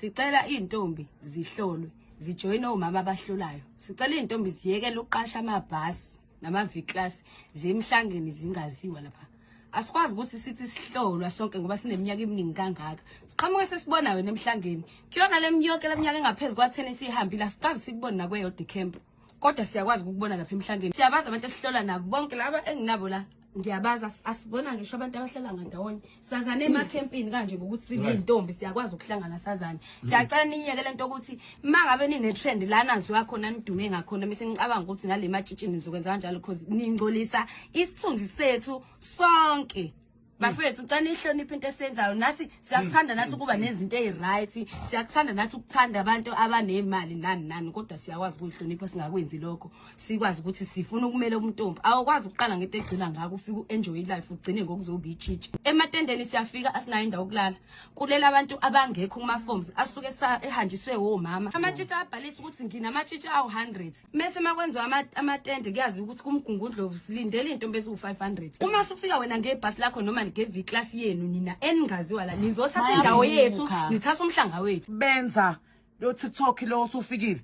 Sicela intombi zihlolwe, zijoyine omama abahlolayo. Sicela intombi ziyekele uqasha amabhasi nama-V-class zemhlangeni zingaziwa lapha. Asikwazi ukuthi sithi sihlolwa sonke ngoba sineminyaka eminingi kangaka. Siqhamuke sesibona wena emhlangeni. Kuyona leminyaka engaphezulu kwa-10 sihambile asikazi sikubona nakweyodi camp. Kodwa siyakwazi ukubona lapha emhlangeni. Siyabaza abantu esihlola nabo bonke laba enginabo la. Ngiyabaza asibona ngisho abantu abahlala ngandawonye. Sazana emacampini kanje ngokuthi sibe intombi siyakwazi ukuhlangana sazana. Siyacela niyeke lento ukuthi mangabe nine trend la naziwa khona nidume ngakhona bese ngicabanga ukuthi ngale matshitshi nizokwenza kanjalo because ningcolisa isithunzi sethu sonke. Bafethu ucane ihloniphe into esenzayo nathi siyakuthanda nathi kuba nezinto eziright siyakuthanda nathi ukuthanda abantu abanemali nani kodwa siyakwazi ukuhlonipha singakwenzi lokho sikwazi ukuthi sifuna ukumela umuntombi awukwazi ukuqala ngento egcina ngako ufike uenjoy life ugcine ngokuzoba ichichi ematendeni siyafika asinayo indawo yokulala kulela abantu abangekho kuma forms asuke ehanjiswe omama amatshitshi abhalisa ukuthi nginamatshitshi awu100 mase makwenziwa amatende kuyazi ukuthi kumgungundlovu silindele intombi eziwu500 uma sufika wena ngebhasi lakho noma V-class yenu nina eningaziwa la nizothatha indawo yethu nithatha umhlanga wethu benza lo TikTok lo usufikile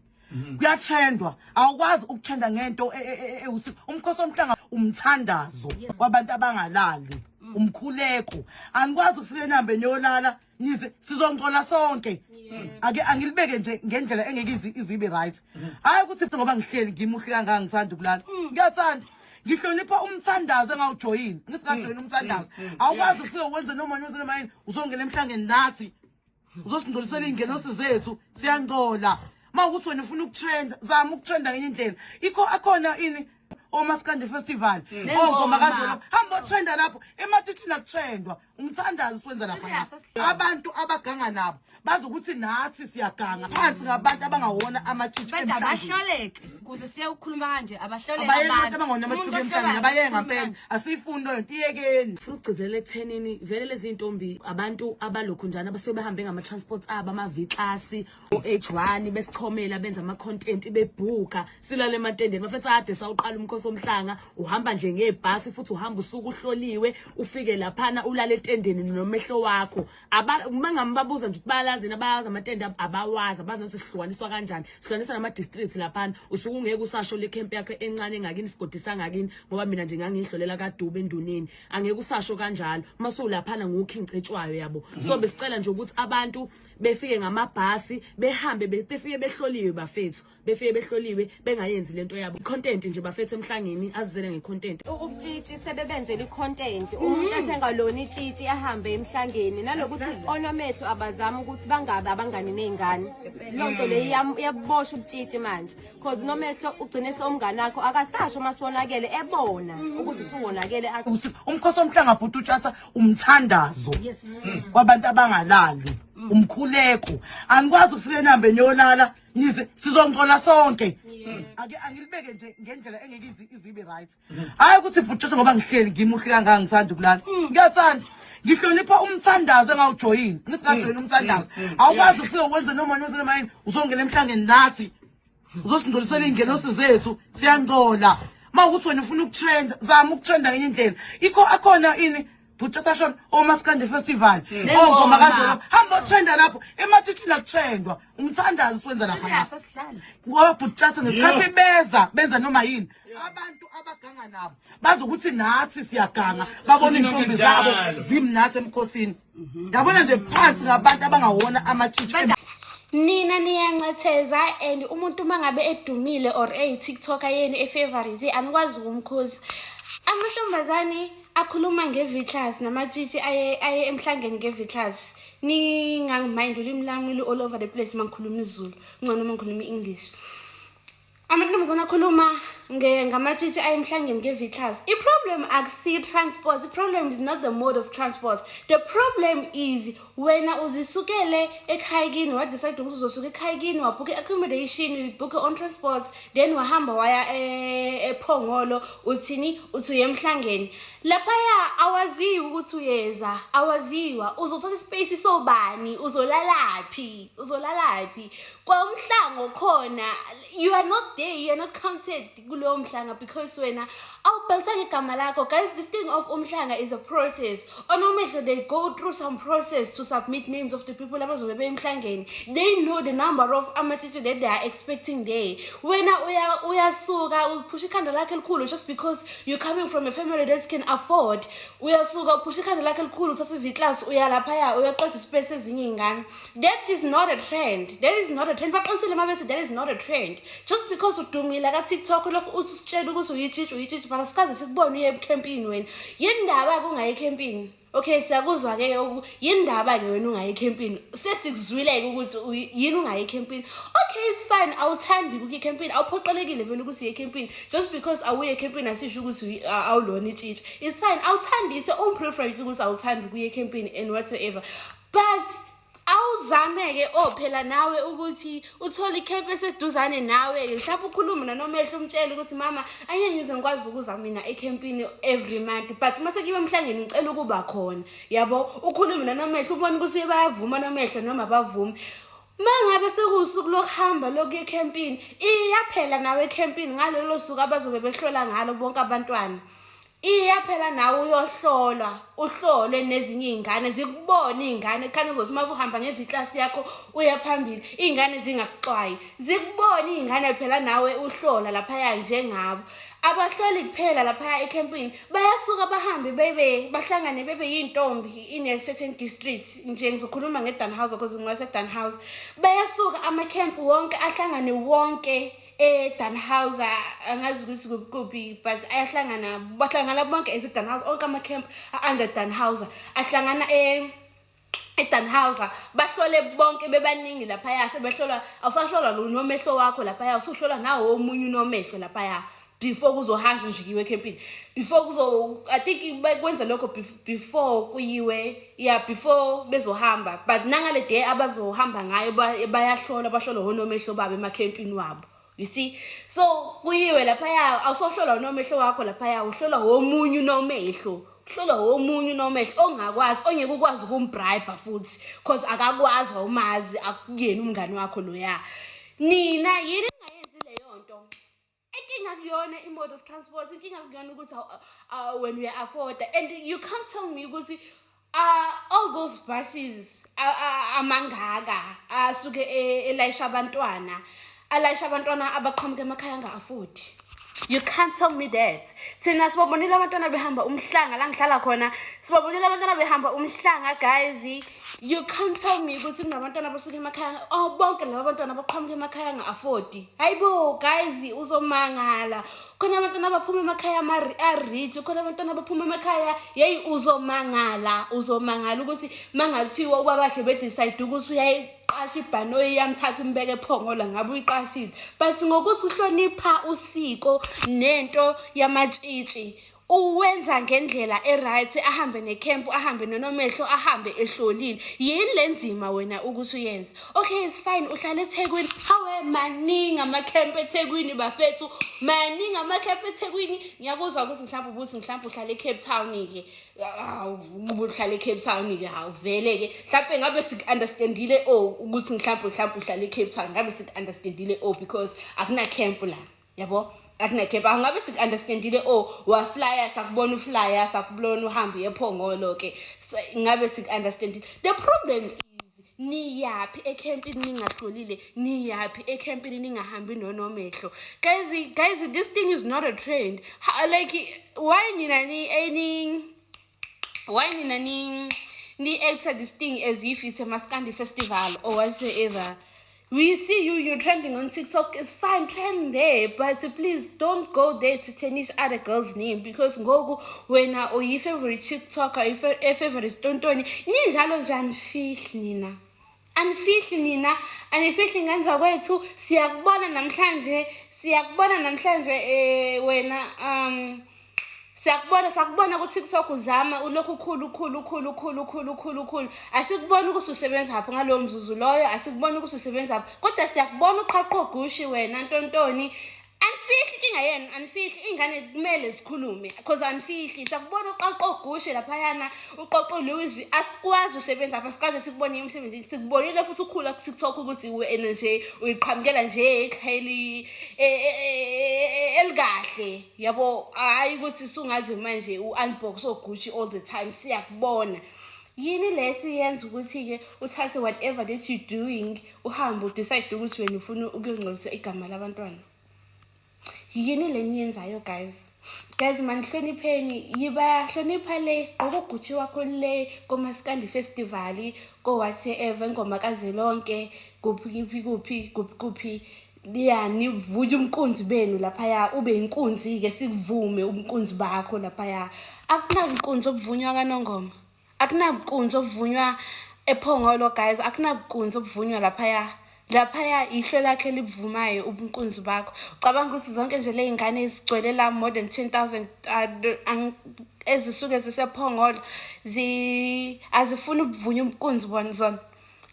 kuyatrendwa awukwazi ukutrenda ngento umkhosi omhlanga umthandazo kwabantu abangalali umkhuleko anikwazi ukufika enambe niyolala nize sizongcola sonke ake angilibeke nje ngendlela engeke izibe right hayi ukuthi ngoba ngihleli ngimuhle kangaka ngithanda ukulala ngiyathanda ngihlonipha umthandazo engawujoyini ngisikajoyina umthandazo awukwazi ufike ukwenza noma yini uzongena emhlangeni nathi uzosingcolisela ingelosi zethu siyangcola mawukuthi wena ufuna ukutrenda zama ukutrenda ngenye indlela akhona ini omaskandi festival ongoma kazolo hamba utrenda lapho emathuthini akutrendwa umthandazo siwenza lapha abantu abaganga nabo bazi ukuthi nathi siyaganga phansi ngabantu abangawona amatshitshi emhlangeni abahloleke kuze siye ukukhuluma kanje abahloleke abantu abangawona amatshitshi emhlangeni abaye ngempela asifuni lento iyekeni ufuna ukugcizelela ekuthenini vele lezi intombi abantu abalokhu njani abasuke behambe ngama transport abo ama-V-class o-H1 besichomela benza ama content bebhuka silale ematendeni mafethu ade sawuqala umkhosi omhlanga uhamba nje ngebhasi futhi uhamba usuku uhloliwe ufike laphana ulale etendeni nomehlo wakho mangambabuza nje balazini abayazi amatende abawazi abazi ukuthi sihlukaniswa kanjani sihlukanisa nama districts laphana usuke ungeke usasho le camp yakhe encane engakini sigodisa ngakini ngoba mina nje ngangihlolela kaDube enduneni angeke usasho kanjalo maso laphana ngukhincetshwayo yabo so besicela nje ukuthi abantu befike ngamabhasi behambe befike behloliwe bafethu befike behloliwe bengayenzi lento yabo content nje bafethu emhlangeni azizele ngecontent ubutshitshi sebebenzela icontent umuntu athengalona itshitshi ahambe emhlangeni nalokuthi onomethu abazama ukuthi bangabe abangani nezingane lonto le iyabosha ubutshitshi manje because nomehlo ugcine somngane wakho akasasho masonakele ebona ukuthi usuwonakele umkhosi omhlanga bhuti utshasa umthandazo kwabantu abangalali umkhuleko anikwazi ukufika enambe niyolala nize sizongcola sonke ake angilibeke nje ngendlela engeke izibe right hayi ukuthi bhuti ngoba ngihleli ngimuhle kangaka ngithanda ukulala ngiyathanda ngihlonipha umthandazo engawujoyini ngisikajoyina umthandazo awukwazi ufike ukwenza noma yini uzongena emhlangeni nathi uzosingcolisela ingelosi zethu siyangcola mawukuthi wena ufuna ukutrenda zama ukutrenda ngenye indlela akhona ini Butchasashon omaskandi festival ongoma kazolo hamba utrenda lapho emathuthini akutrendwa umthandazo siwenza lapha ngoba butchasa ngesikhathi benza noma yini abantu abaganga nabo bazi ukuthi nathi siyaganga babona intombi zabo zimnathi emkhosini ngabona nje phansi ngabantu abangawona amatshitshi Nina niyancatheza and umuntu mangabe edumile or TikToker yeni efavorite anikwazi ukumkhosi amashombazani akhuluma nge-V-class namatshitshi aye emhlangeni nge-V-class ningangimind ulimi lami all over the place mangikhuluma isiZulu ngcono mangikhuluma i-English amantombazana akhuluma ngamatshitshi aye emhlangeni nge-V-class i-problem akusi transport i-problem is not the mode of transport the problem is wena uzisukele ekhayikini wadecide ukuthi uzosuka ekhayikini wabhukha accommodation book on transport then wahamba waya ePhongolo uthini uthi uye emhlangeni laphaya awaziwa ukuthi uyeza awaziwa uzothatha ispace sobani uzolalaphi kwa umhlango khona you are not day you're not counted kulowo mhlanga because wena awubhalisa igama lakho. Guys, this thing of umhlanga is a process. Onomehlo, they go through some process to submit names of the people abazobe emhlangeni. They know the number of amatshitshi that they are expecting there. Wena uyasuka uphusha ikhanda lakhe elikhulu just because you're coming from a family that can afford. Uyasuka uphusha ikhanda lakhe elikhulu uthatha i-V-class uyalaphaya uyaqeda ispace ezinye ingane. That is not a trend. That is not a trend. Baqinisile mabethi that is not a trend. Just because udumile ka TikTok lokho usitshela ukuthi uyitshitshi but asikaze sikubone uye ecampini wena. Yindaba kungayi ecampini. Okay, siyakuzwa ke yindaba ke wena ungayi ecampini. Sesikuzwile ukuthi yini ungayi ecampini. Okay, it's fine. Awuthandi ukuya ecampini. Awuphoqelekile vele ukuthi uye ecampini just because awuye ecampini asisho ukuthi awulona itshitshi. It's fine. Awuthandi, it's your own preference ukuthi awuthandi ukuya ecampini and whatsoever. But awuzameke phela nawe ukuthi uthole icamp eseduzane nawe mhlawumbe ukhuluma nonomehlo umtshela ukuthi mama anye ngize ngikwazi ukuza mina ecampini every month but mase kibe emhlangeni ngicela ukuba khona yabo ukhuluma nonomehlo ubone ukuthi bayavuma nomehlo noma bavumi mangabe sekusuku lokuhamba loku ecampini iyaphela nawe ecampini ngalelo suku abazobe behlola ngalo bonke abantwana iyaphela nawe uyohlolwa uhlolwe nezinye izingane zikubone izingane khani uzothi mase uhamba ngeV-class yakho uya phambili izingane zingakuxwayi zikubone izingane phela nawe uhlola lapha njengabo abahloli kuphela lapha ecampini bayasuka bahambe bahlangane bebe yintombi in a certain district nje ngizokhuluma ngeDanhouse because ngwaseDanhouse bayasuka ama-camp wonke ahlangane wonke Danhouse angazi ukuthi kuphi but bahlangana bonke eDanhouse onke ama-camp under Danhouse ahlangana eDanhouse bahlole bonke bebaningi lapha sebehlolwa awusahlolwa nomehlo wakho lapha usuhlola nawo omunye nomehlo lapha before kuzohanjwa nje kiwe ecampini before I think bakwenza lokho before kuyiwe before bezohamba but nangale day abazohamba ngayo bayahlola bahlola honomehlo babe emacampini wabo. You see, so kuyiwe lapha awusohlola nomehlo wakho lapha uhlola womunye unomehlo uhlola womunye unomehlo ongakwazi ongeke ukwazi ukumbribe futhi because akakwazi umazi akuyena umngani wakho loya nina yini engayenzi leyo nto inkinga kuyona mode of transport inkinga kuyona ukuthi when we afford and you can't tell me ukuthi all those buses amangaka asuke elayisha abantwana alayisha abantwana abaqhamuka emakhaya anga-afford. You can't tell me that. Thina sibabonile abantwana behamba umhlanga la ngihlala khona. Sibabonile abantwana behamba umhlanga guys. You can't tell me ukuthi kunabantwana abasuka emakhaya bonke laba bantwana abaqhamuka emakhaya anga-afford. Hayibo guys uzomangala. Khona abantwana abaphuma emakhaya rich, khona abantwana abaphuma emakhaya yeyi uzomangala ukuthi mangathiwa ubabakhe bedecide ukuthi uyayiqasha ibhanoyi yamthatha imbeke ephongola ngabe uyiqashile but ngokuthi uhlonipha usiko nento yamatshitshi uwenza ngendlela eright ahambe necamp ahambe nonomehlo ahambe ehlolile yini lenzima wena ukuthi uyenze. Okay, it's fine uhlala eThekwini hawe maningi ama-camp eThekwini bafethu maningi ama-camp eThekwini ngiyakuzwa ukuthi mhlawumbe uhlala eCape Town ke uhlala eCape Town ke vele ke mhlawumbe ngabe siku-understandile ukuthi mhlawumbe uhlala eCape Town ngabe siku-understandile because akuna camp la yabo akunakhepa ngabe siku-understandile waflyer sakubona uflyer sakubona uhambe ephongolo ke ngabe siku-understandile. The problem is niyapi ecampini ningahlolile niyapi ecampini ningahambi nonomehlo guys this thing is not a trend like why nina ni actor this thing as if it's a Maskandi festival or whatsoever. We see you're trending on TikTok. It's fine, trend there, but please don't go there to tarnish other girls' name because ngoku wena or your favorite TikToker, your favorite Tontoni, ninjalo nje unfihli nina. Unfihli nina, unfihli ngenza kwethu siyakubona namhlanje wena sakubona ku TikTok uzama ulokhu khulu asikubona ukuthi usebenza lapho ngalowo mzuzu loyo asikubona ukuthi usebenza lapho kodwa siyakubona uqhaqho gushi wena Ntontoni Anifihli inkinga yenu, anifihli ingane kumele zikhulume because anifihli sakubona uqoqo Gushe laphayana uqoqo Louis V asikwazi usebenza apha sikaze sikubone emsebenzini sikubonile futhi ukhula ku TikTok ukuthi wena nje uyiqhamukela nje ekhayeli elikahle yabo hayi ukuthi sungazi manje u-unbox oGucci all the time siyakubona. Yini lesiyenza ukuthi ke uthathe whatever that you doing uhambe udecide ukuthi wena ufuna ukuyongcolisa igama labantwana. Yini leniyenzayo guys man hlonipheni yiba hlonipha le ngokuGucci wakho le komaskandi festival ko whatever ngoma kazilonke kuphi yani vuja umqunzi benu lapha ya ube inkunzi ke sikuvume umqunzi bakho lapha ya akunabunqunzi obuvunywa kaNongoma akunabunqunzi obuvunywa ePhongolo guys akunabunqunzi obuvunywa lapha ya ihlo lakhe livumayo ubunqunzi bakho cabanga ukuthi zonke nje le ingane ezigcwele la more than 10,000 ezisuke zisePhongolo azifuna ukuvunya umqunzi zona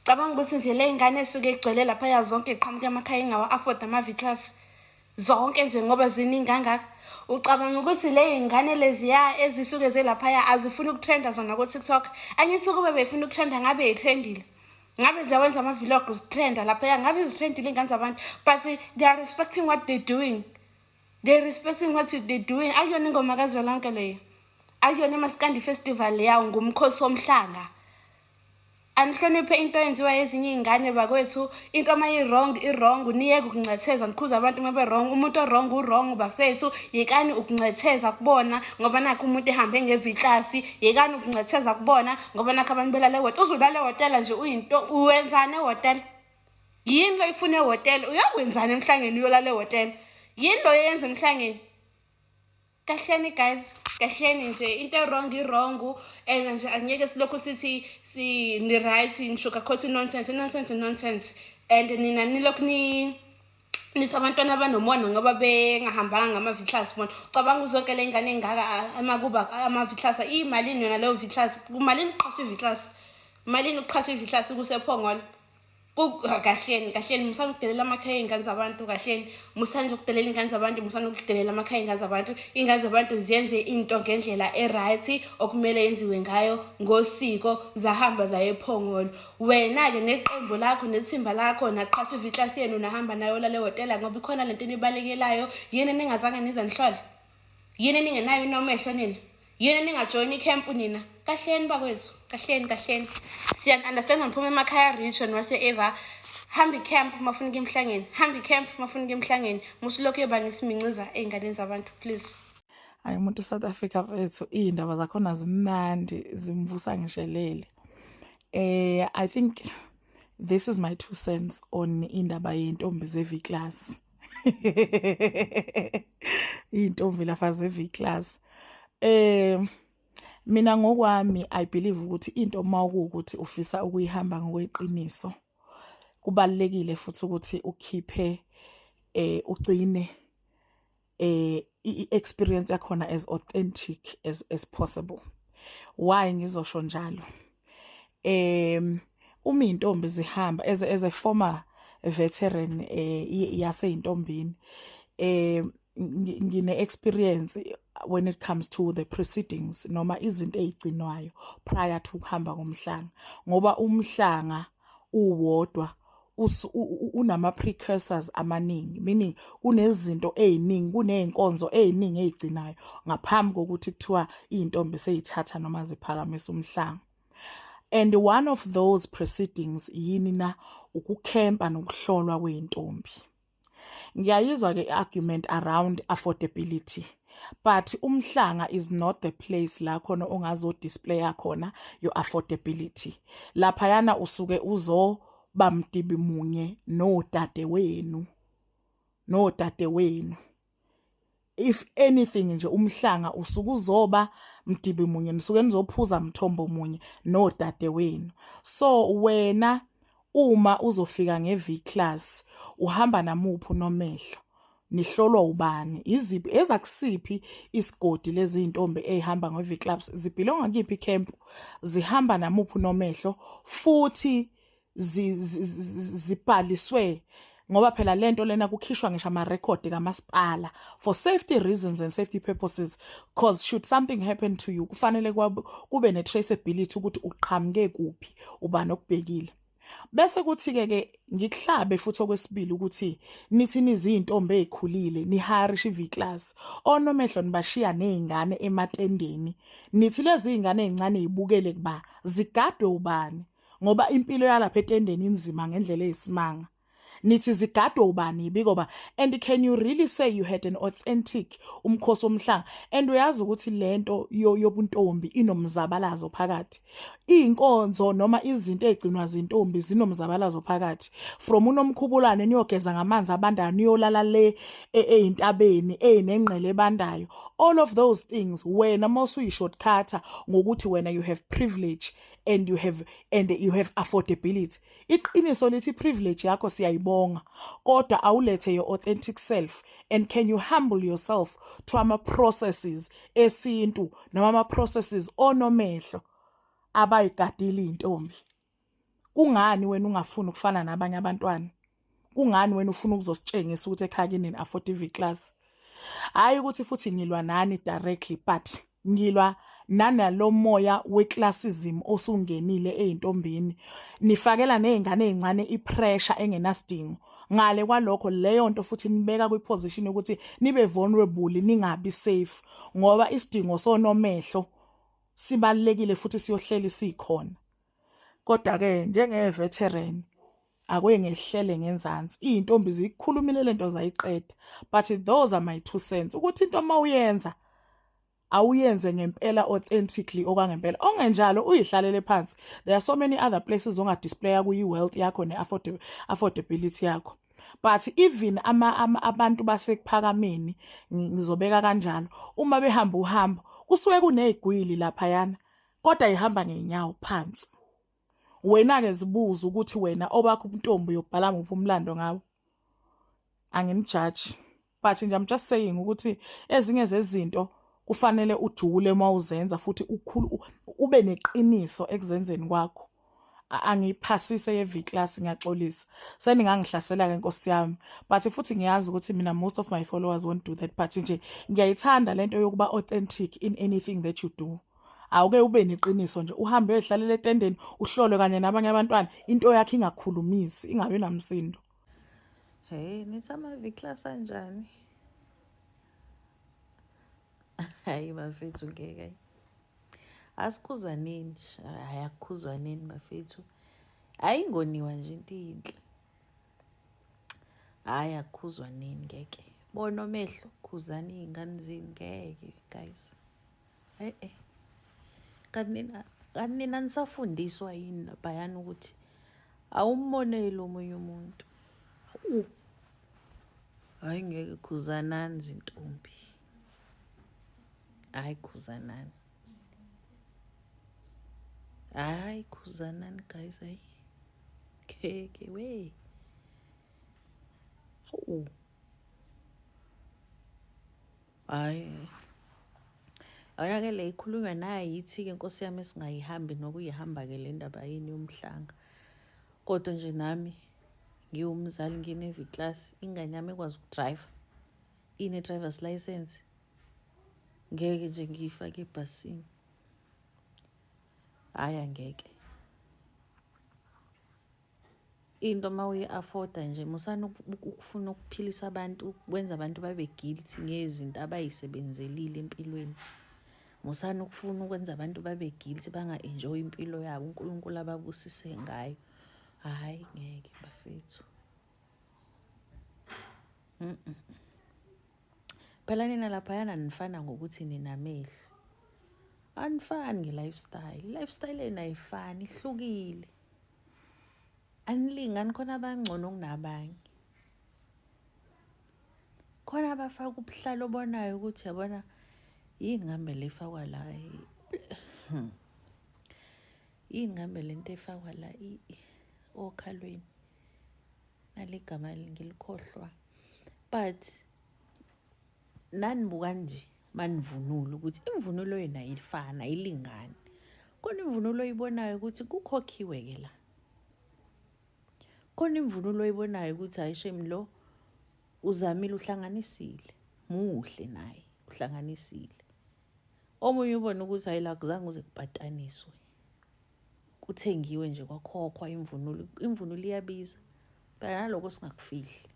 cabanga ukuthi nje le ingane esuke igcwele lapha ya zonke iqhamuke emakhaya engawa afford ama V-class zonke nje ngoba ziningi kangaka ucabanga ukuthi le ingane leziya ezisuke zelapha ya azifuna ukutrenda zona ku TikTok angithi kube befuna ukutrenda ngabe itrendile ngabe ziyawenza ama vlogs trenda lapha ya ngabe zitrendile ingane zabantu but they are respecting what they're doing ayona ingoma kazwelonke leyo ayona maskandi festival yawo ngumkhosi womhlanga anihloniphe into yenziwa ezinye ingane bakwethu into wrong niyeke ukungatheza nikhuza abantu mabe wrong umuntu wrong bafethu yekani ukungatheza kubona ngoba nakho umuntu ehambe ngeV-class yekani ukungatheza kubona ngoba nakho abantu belale hotel uzulale hotel nje uyinto uwenzane hotel yini lo ifune hotel uyakwenzana emhlangeni uyolale hotel yini lo yenza emhlangeni kahleni guys kahleni nje into wrong and nje angeke silokho sithi ni right in sugarcoat nonsense and nina nilokho nisabantwana abanomona ngoba bengahambanga ngama V-class bona cabanga uzonke le ngane engaka amakuba ama V-class imalini yona leyo V-class kumalini uqhasha i-V-class malini uqhasha i-V-class kusePhongolo kahleni musana ukudelela amakhaya ingane zabantu kahleni musana ukudelela ingane zabantu musana ukudelela amakhaya ingane zabantu ziyenze into ngendlela eright okumele yenziwe ngayo ngosiko zahamba zaye ePhongolo wena ke neqembu lakho nethimba lakho naqhasha iV-class yenu nahamba nayo la le hotel ngoba ikhona lento enibalekelayo yini ningazange niza nihlole yini ningenayo inomehlo nina yini ningajoin icamp nina kahleni bakwethu kahleni siyan-understand ngiphuma emakhaya region whatever hambi camp mafuna emhlangeni musilokhu yoba ngisiminciza ey'nganeni zabantu please. Hayi umuntu South Africa fethu iy'ndaba zakhona zimnandi zimvusa ngishelele. I think this is my 2 cents on indaba yentombi ze-V-class. Iy'ntombi lapha ze-V-class. Mina ngokwami I believe ukuthi into mawukuthi ufisa ukuyihamba ngokweqiniso kubalekile futhi ukuthi ukhiphe ugcine i-experience yakhona as authentic as possible. Why ngizosho njalo? Uma intombi zihamba as a former veteran yaseyintombini ngine experience when it comes to the proceedings noma izinto ezigcinwayo prior to ukuhamba komhlanga ngoba umhlanga uwodwa unama precursors amaningi meaning kunezinto eziningi kuneyinkonzo eziningi ezigcinayo ngaphambi kokuthi kuthiwa intombi seyithatha noma ziphakamisa umhlanga. And one of those proceedings yini na ukukhempa nokuhlolwa kweintombi. Ngiyayizwa ke argument around affordability, but umhlanga is not the place la khona ongazo display khona your affordability. Lapha yana usuke uzoba mdibi munye no dade wenu. If anything nje umhlanga usuke uzoba mdibi munye nisuke nizophuza mthombo munye no dade wenu. So wena uma uzofika ngeV-class uhamba namuphi nomehlo nihlolwa ubani iziphi ezakusiphi isigodi lezi intombi ezihamba ngeV-class zibelonga kiphi camp zihamba namuphi nomehlo futhi zibhaliswe ngoba phela lento lena kukhishwa ngisho ama-record kamasipala for safety reasons and safety purposes, cause should something happen to you kufanele kube ne-traceability ukuthi uqhamuke kuphi, ubani okubhekile. Bese kuthi-ke ngikuhlabe futhi okwesibili ukuthi nithi niziyintombi ey'khulile niharisha i-V-class, onomehlo nibashiya ney'ngane ematendeni, nithi lezi y'ngane ey'ncane y'bukele kuba zigadwe ubani ngoba impilo yalapha etendeni inzima ngendlela eyisimanga. Nithi zigadwe ubani bikoba, and can you really say you had an authentic umkhosi womhlanga? And uyazi ukuthi lento yobuntombi inomzabalazo phakathi. Iy'nkonzo noma izinto ey'gcinwa zintombi zinomzabalazo phakathi. From unomkhubulwane niyogeza ngamanzi abandayo, niyolala le ey'ntabeni ey'nengqele ebandayo. All of those things wena mawusu yi-shortcutter ngokuthi wena you have privilege and you have affordability. Iqiniso lithi privilege yakho siyayibonga, kodwa awulethe your authentic self. And can you humble yourself to ama-processes esintu noma ama-processes onomehlo abayigadile iy'ntombi? Kungani wena ungafuni ukufana nabanye abantwana? Kungani wena ufuna ukuzositshengisa ukuthi ekhaya kini afford i-V-class? Hayi ukuthi futhi ngilwa nani directly, but ngilwa nanalo moya we-classism osungenile ey'ntombini. Nifakela ney'ngane ey'ncane i-pressure engenasidingo. Ngale kwalokho leyo nto futhi nibeka kwi-position yokuthi nibe vulnerable, ningabi safe, ngoba isidingo sonomehlo sibalekile futhi siyohleli sikhona. Kodwa-ke njenge-veteran akuye ngehlele ngenzansi, iy'ntombi zikhulumile lento zayiqeda, but those are my 2 cents ukuthi into mawuyenza awuyenze ngempela authentically okwangempela. Ongenjalo uyihlalele phansi. There are so many other places ongadisplaya kuyi-wealth yakho ne-affordability yakho. But even abantu basekuphakameni ngizobeka kanjalo, uma behamba uhambo kusuke kuney'gwili laphayana kodwa ihamba ngey'nyawo phansi. Wena-ke zibuza ukuthi wena obakho ubuntombi uyobhala muphi umlando ngawo. Angimjudge, but nje I'm just saying ukuthi ezinye zezinto kufanele ujule mawuzenza futhi ube neqiniso ekuzenzeni kwakho. Angiphasise ye-V-class ngiyaxolisa. Seningangihlasela ke Nkosi yami, but futhi ngiyazi ukuthi mina most of my followers won't do that, but nje ngiyayithanda lento yokuba authentic in anything that you do. Awuke ube neqiniso nje, uhambe uyohlalela etendeni uhlolwe kanye nabanye abantwana, into yakhe ingakhulumisi, ingabe namsindo. Hey, nithi ama-V-class kanjani? Hayi bafethu ngeke. Asikhuza nini? Hayi akukhuzwa nini bafethu? Hayi ngoniwa nje into inhle. Hayi akukhuzwa nini ngeke. Bona omehlo khuzani iy'ngane zini ngeke guys. Kanina nisafundiswa yini laphayana ukuthi awumonele omunye umuntu? Hayi ngeke khuzanani zintombi. Hayi khuzanani. Hayi khuzanani guys, hayi. Ngeke we. Hayi. Awona-ke le ikhulunywa naye yithi-ke Nkosi yami esingayihambi nokuyihamba-ke le ndaba yini yomhlanga. Kodwa nje nami ngiwumzali ngine-V-class, ingane yami ekwazi ukudrive, ine-driver's license, ngeke nje ngiyifake ebhasini. Hhayi angeke. Into uma uyi-afforda nje musana ukufuna ukuphilisa abantu, ukwenza abantu babe guilty ngezinto abayisebenzelile empilweni. Musana ukufuna ukwenza abantu babe guilty banga-enjoy impilo yabo uNkulunkulu ababusise ngayo. Hayi ngeke bafethu. Phela nina laphayana nifana ngokuthi ninamehlo. Anifani nge-lifestyle. I-lifestyle yena ayifani, ihlukile. Anilingani, khona abangcono kunabanye. Khona abafaka ubuhlalo obonayo ukuthi yabona yini ngambe le efakwa la. Yini ngambe lento efakwa la okhalweni. Naligama ngilikhohlwa. But nanibuka nje manivunula ukuthi imvunulo yena ayifana, ayilingani. Khona imvunulo oyibonayo ukuthi kukhokhiwe ke la. khona imvunulo oyibonayo ukuthi hayi shame lo uzamile uhlanganisile muhle naye uhlanganisile. Omunye ubona ukuthi hayi la kuzange uze kubhataniswe kuthengiwe nje kwakhokhwa imvunulo iyabiza phela naloko singakufihli.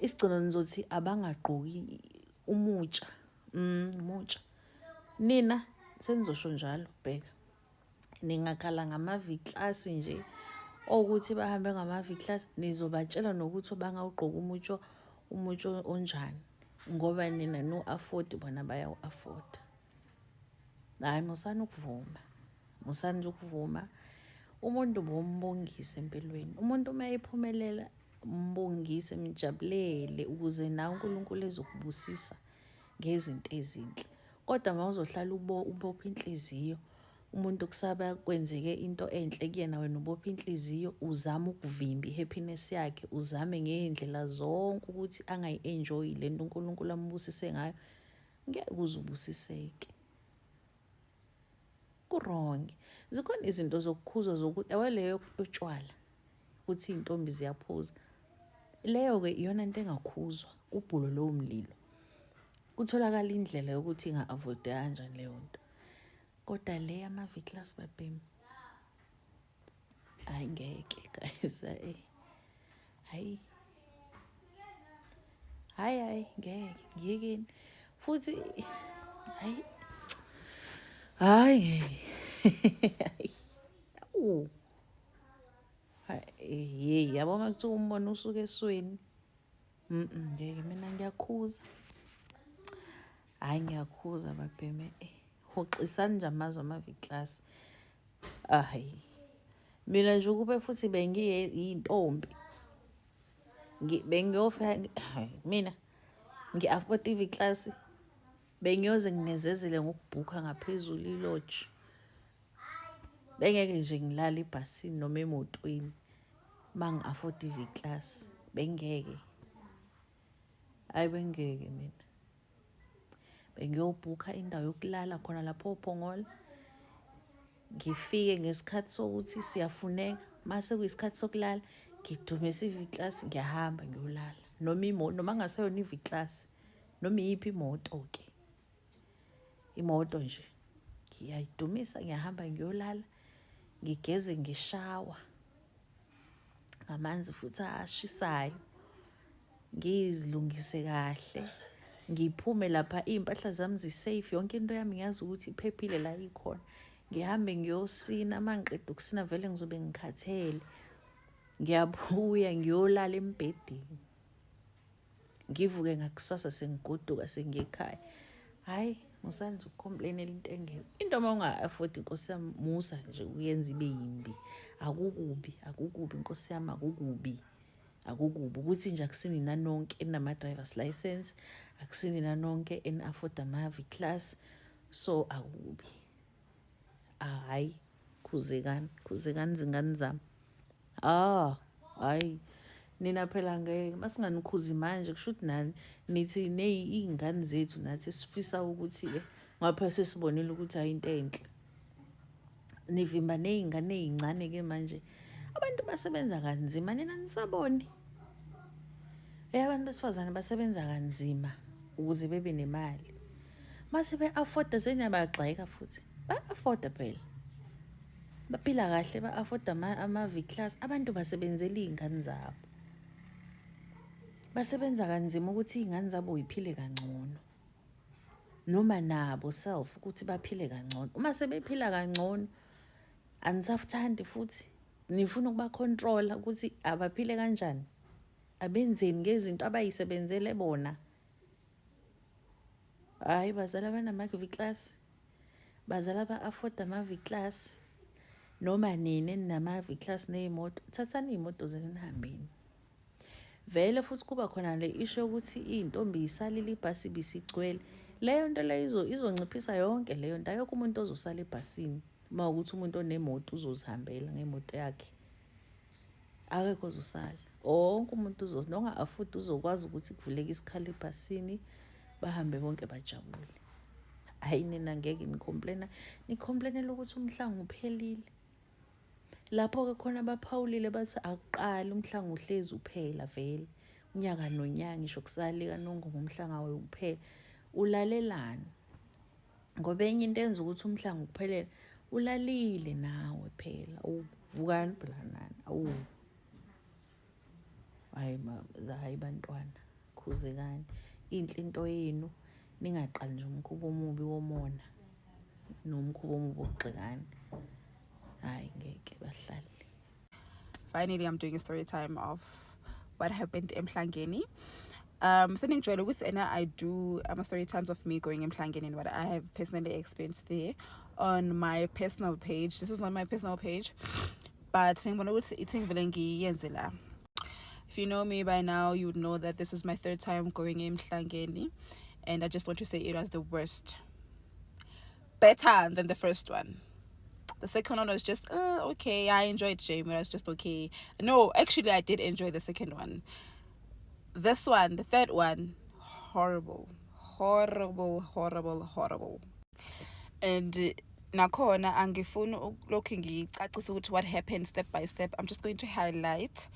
Isigcino nizothi abangagqoki umutsha umutsha. Nina senizosho njalo bheka ningakhala ngamaviklasi nje ukuthi bahambe ngamaviklasi nizobatshela nokuthi bangawugqoka umutsho onjani ngoba nina no afford bona bayawu afford. Hayi musani ukuvuma umuntu bombongise empilweni. Umuntu uma ephumelela mbongise mjabulele ukuze na uNkulunkulu ezokubusisa ngezinto ezinhle. Kodwa mawuzohlala ubopha inhliziyo umuntu kusaba kwenzeke into enhle kuyena wena ubopha inhliziyo uzama ukuvimba ihappiness yakhe uzame ngeindlela zonke ukuthi angayi-enjoy lento uNkulunkulu ambusise ngayo ngeke uzubusiseke. Kurong zikhona izinto zokukhuzwa zokuthi awaleyo utshwala ukuthi intombi ziyaphuza leyo ke iyona into engakhuzwa kubhulo lowo mlilo. Kutholakala indlela yokuthi inga-avoid kanjani leyo nto. Kodwa le amaviklasi babhemi hayi ngeke guys hayi ngeke futhi hayi yabo makuthiwa umbono usuke esweni ngeke mina ngiyakhuza. Hayi ngiyakhuza babheme hoxisani nje amazwi amaviklasi. Hayi mina nje ukube futhi bengiyintombi bengiyofa mina ngi-afford iviklasi bengiyoze nginezezele ngokubhukha ngaphezulu ilodge. Bengeke nje ngilala ebhasini noma emotweni mangi-afford iviklasi bengeke. Hayi bengeke mina bengiyobhukha indawo yokulala khona lapho oPongola ngifike ngesikhathi sokuthi siyafuneka mase kuyisikhathi sokulala ngidumisa iviklasi ngiyahamba ngiyolala noma imoto noma ngaseyona iviklasi noma iyiphi imoto ke imoto nje ngiyayidumisa ngiyahamba ngiyolala ngigeze ngishawa ngamanzi futhi ashisayo ngizilungise kahle ngiphume lapha impahla zami zisafe yonke into yami ngiyazi ukuthi iphephile la ikhona. Ngihambe ngiyosina mangiqeda ukusina vele ngizobe ngikhathele ngiyabuya ngiyolala embedeni ngivuke ngakusasa sengigoduka sengiyekhaya. Hayi musani nje ukucomplainela into engekho. Into uma unga-afford inkosi yami musa nje uyenza ibe yimbi akukubi inkosi yami akukubi ukuthi nje akusini nanonke enama-driver's license akusini nanonke en-afford amaviklasi so akubi. Hayi khuzekani zingane zami. Hayi nina phela ngeke masinganikhuzi manje kusho ukuthi nani nithi iy'ngane zethu nathi esifisa ukuthi ngapha sesibonile ukuthi ayinto enhle. Nivimba ney'ngane ey'ncane-ke manje abantu basebenza kanzima nina nisaboni. Abantu besifazane basebenza kanzima ukuze bebe nemali mase be-afforda senyabagxeka futhi ba-afforda phela baphila kahle ba-afforda amaviklasi. Abantu basebenzela iy'ngane zabo basebenza kanzima ukuthi iy'ngane zabo yiphile kangcono noma nabo self ukuthi baphile kangcono. Uma sebephila kangcono anisafuthandi futhi nifuna ukuba-control-a ukuthi abaphile kanjani abenzeni ngezinto abayisebenzele bona. Hayi bazala banamaviklasi bazala ba-afforda amaviklasi noma nini enamaviklasi ney'moto thathani iy'moto zenu nihambeni. Vele futhi kuba khona le issue yokuthi iy'ntombi yisalile ibhasi bisigcwele. Leyo nto leyo izonciphisa yonke leyo nto. Ayokho umuntu ozosala ebhasini uma ukuthi umuntu onemoto uzozihambela ngemoto yakhe akekho ozosala. Wonke umuntu nonga-afford uzokwazi ukuthi kuvuleke isikhala ebhasini bahambe bonke bajabule. Hayi nina ngeke nikhomplainela ukuthi umhlanga uphelile. lapho-ke khona baphawulile bathi akuqala umhlanga uhlezi uphela vele unyaka nonyaka ngisho kusalika nongo ngomhlanga uphela ulalelani ngoba enye into enza ukuthi umhlanga ukuphelele ulalile nawe phela uvukani phela nani hayi bantwana khuzekani inhle into yenu ningaqali nje umkhubo omubi womona nomkhubo omubi wokugxekana hayi ngeke bahlali. Finally, I'm doing a story time of what happened in Mhlangeni. Sending joy I do story times of me going in Mhlangeni and what I have personally experienced there on my personal page. This is not my personal page, but if you know me by now, you would know that this is my third time going in Mhlangeni, and I just want to say it was the worst. Better than the first one. The second one was just okay. I enjoyed Jamie. It was just okay. No, actually, I did enjoy the second one. This one, the third one, horrible. And nakhona angifuni ukulokhu ngicacisa ukuthi what happened step by step. I'm just going to highlight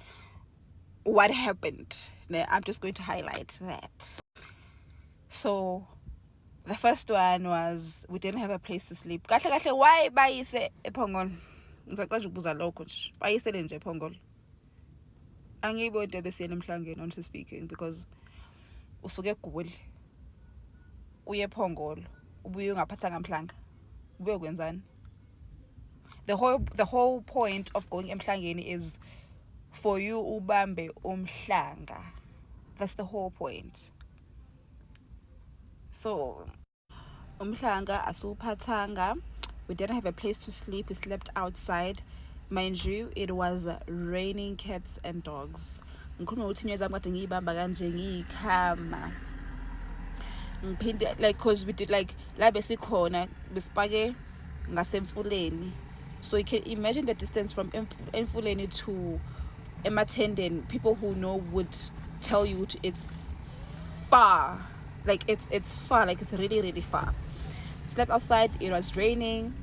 what happened. I'm just going to highlight that. So the first one was we didn't have a place to sleep. Kahle why bayise ePhongolo? Ngizacela ukubuza lokho nje. Bayisele nje ePhongolo. Angibo into besiyena Mhlangeni honestly speaking because usuke eGoli uye ePhongolo ubuye ungaphathanga Mhlanga. Ubuye kwenzani? The whole point of going eMhlangeni is for you ubambe umhlanga. That's the whole point. So umhlanga asuphathanga, we didn't have a place to sleep. We slept outside. Mind you, it was raining cats and dogs. Ngikhuluma ukuthi inyoka zami kade ngiyibamba kanje ngiyikhama. Ngiphinde like cause we did like la besikhona besipake ngasemfuleni. So you can imagine the distance from Emfuleni to Ematenden. People who know would tell you it's far. Like it's far, like it's really far. Slept outside, it was raining,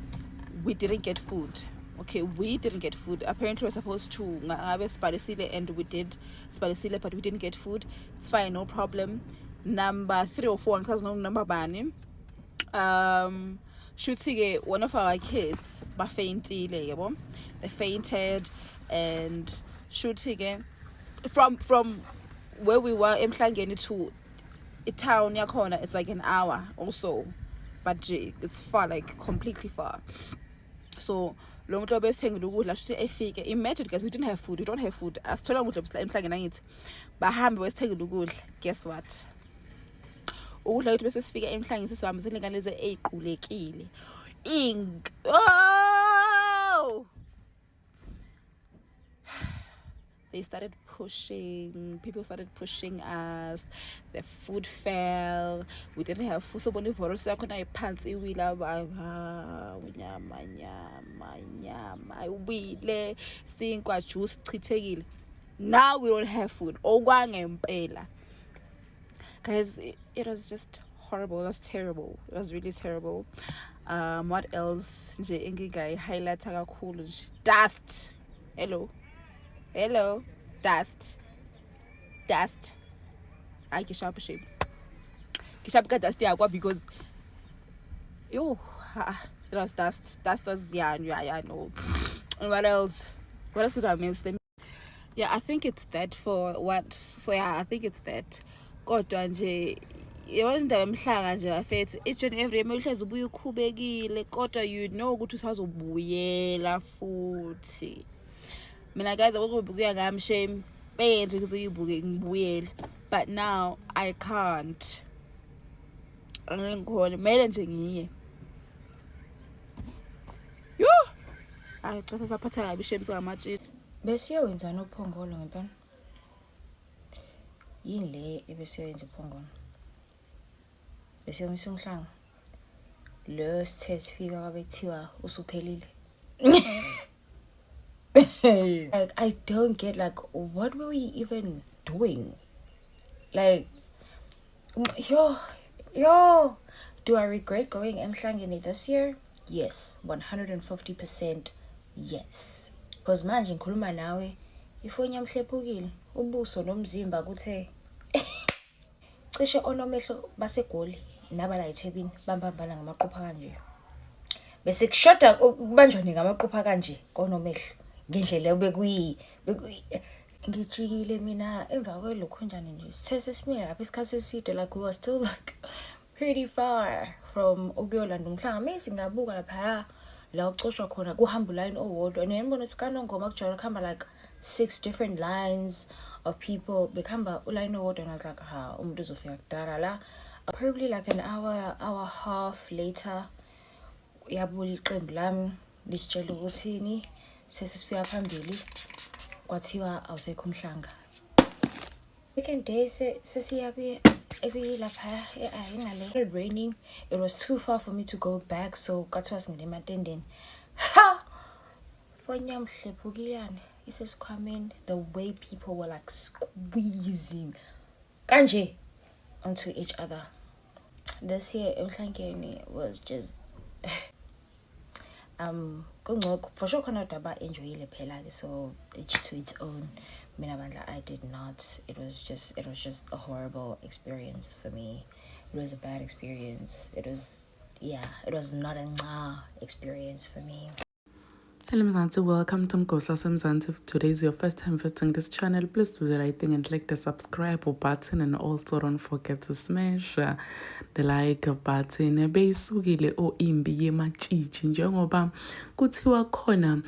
we didn't get food. Okay, we didn't get food. Apparently we're supposed to Spalisile and we did Spalisile, but we didn't get food. It's fine, no problem. Number 3 or 4, because no number bani. Shooting one of our kids they fainted and shooting from where we were in Mhlangeni to a town yakhona, it's like an hour also, but it's far, like completely far. So lo muntu obesithenga ukudla sithi efike, imagine guys, we don't have food. Asithola ukudla Mhlangeni angithi bahambe besithenga ukudla. Guess what? Ukudla ukuthi bese sifika eMhlangeni sesihambisene ngalezi eziqulekile. They started pushing, people started pushing us, the food fell, we didn't have food. So when voroso yakhona iphansi iwila nyama iwile sinkwa juice chithekile. Now we don't have food. Okwangempela. Guys, it was just horrible. It was terrible. It was really terrible. What else? Nje engingayi highlight kakhulu nje. Dust. Hello. Dust. I kisharp shame. Kisharp ka dust yakwa because it was dust. Dust was yeah, no. And what else? What else did I miss? Yeah, I think it's that for what. So yeah, I think it's that. Kodwa nje yonda emhlanga nje afethu each and every emotions ubuye ukhubekile kodwa you know ukuthi usazobuyela futhi. Mina guys ukubuka ngami shame benze kuziyibuke ngibuyele, but now I can't. Angikhona mele nje ngiye. Yo! Ay cha saphatha kabi shame singamatshitshi. Besiyowenzana uPhongolo ngempela. Yini le ebesiyoyenza uPhongolo? Besiyomisa umhlanga. Lo sithe sifika kwabethiwa usuphelile. Like I don't get like what were we even doing? Like yo, do I regret going Mhlangeni this year? Yes, 150% yes. Because manje ngikhuluma nawe ifoni yami hlephukile ubuso nomzimba kuthe cishe onomehlo basegoli nabala eThekwini bambambana ngamaqupha kanje. Bese kushoda kubanjwa ngamaqupha kanje konomehlo ngendlela obekuyi ngijikile mina emva kwelokho njani nje sithe sesimile lapha isikhathi eside like we were still like pretty far from ukuyolanda umhlanga mase ngabuka lapha la ucoshwa khona kuhamba line owodwa and ngibona ukuthi kaNongoma kujwayele kuhamba like 6 different lines of people bekhamba uline owodwa and I was like ha umuntu uzofika kudala la. Probably like an hour half later yabuya iqembu lami lisitshela ukuthini sesifika phambili kwathiwa awusekho umhlanga. Second day sesiya lapha ayingale raining. It was too far for me to go back, so kwathiwa singene ematendeni. Ha! Foni yami hlephukilane isesikhwameni. The way people were like squeezing kanje onto each other. This year emhlangeni was just for sure khona daba enjoyile phela ke, so each to its own. Mina bandla I did not. It was just a horrible experience for me. It was a bad experience. It was not a experience for me. Hello Mzansi, welcome to Mgosa Mzansi. If today is your first time visiting this channel, please do the right thing and click the subscribe button, and also don't forget to smash the like button. Beyisukile imbi yematshitshi njengoba kuthiwa khona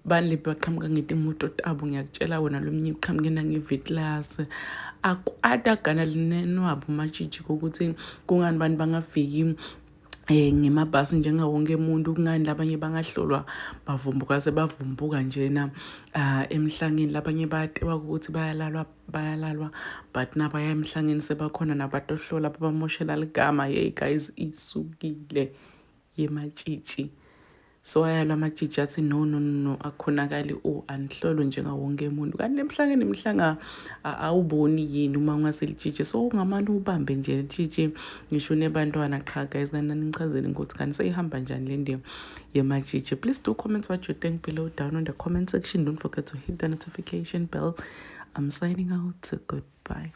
bani baqhamuka ngetimoto tabo ngiyakutshela wena lo mnye uqhamuke nangevitlas akwada gana linenwabo matshitshi ukuthi kungani bani bangafiki ngemabhasi njengawo wonke umuntu kungani labanye bangahlolwa bavumbuka sebavumbuka njena emhlangeni labanye bayatewa ukuthi bayalalwa but nabaya emhlangeni sebakhona nabatohlola babamoshela ligama. Hey guys, isukile yematshitshi. So ayala amatshitshi athi no akhonakali anihlolwe njengawo wonke umuntu kanti emhlangeni imhlanga awuboni yini uma ungaselitshitshi. So ungamani ubambe nje litshitshi ngisho nebantwana qha guys kanani nichazele ukuthi kanti seyihamba njani le nto yematshitshi. Please do comment what you think below down on the comment section. Don't forget to hit the notification bell. I'm signing out. Goodbye.